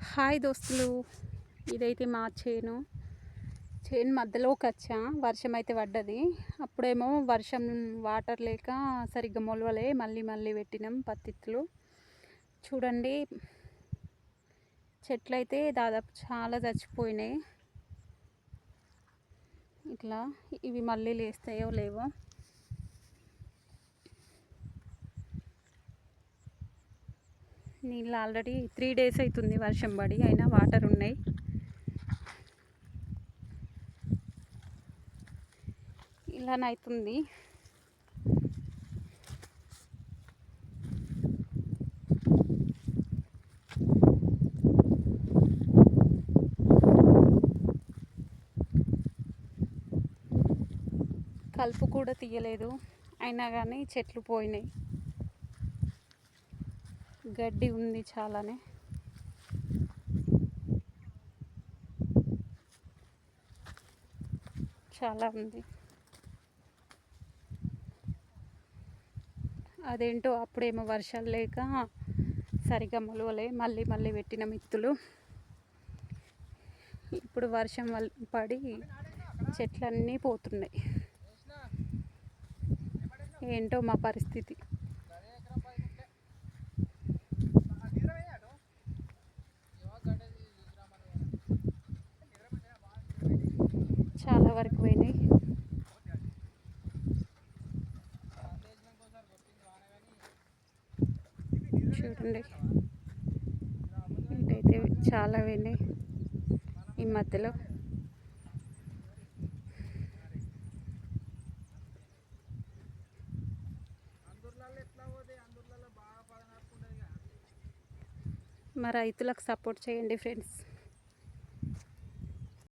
Hi దోస్తులు, ఇదైతే మా చేను మధ్యలోకి వచ్చా. వర్షం అయితే పడ్డది. అప్పుడేమో వర్షం వాటర్ లేక సరిగ్గా మొలవలే. మళ్ళీ మళ్ళీ పెట్టినాం పత్తిత్తులు. చూడండి, చెట్లు అయితే దాదాపు చాలా చచ్చిపోయినాయి. ఇట్లా ఇవి మళ్ళీ లేస్తాయో లేవో. నీళ్ళు ఆల్రెడీ 3 days అవుతుంది వర్షం పడి, అయినా వాటర్ ఉన్నాయి. ఇలానైతుంది. కలుపు కూడా తీయలేదు, అయినా కానీ చెట్లు పోయినాయి. గడ్డి ఉంది, చాలానే. చాలా ఉంది. అదేంటో అప్పుడేమో వర్షాలు లేక సరిగా మొలవలే. మళ్ళీ మళ్ళీ పెట్టిన మిత్తులు. ఇప్పుడు వర్షం పడి చెట్లన్నీ పోతున్నాయి. ఏంటో మా పరిస్థితి. చాలా వరకు పోయినాయి. చూడండి, ఇటైతే చాలా పోయినాయి ఈ మధ్యలో. మా రైతులకు సపోర్ట్ చేయండి ఫ్రెండ్స్.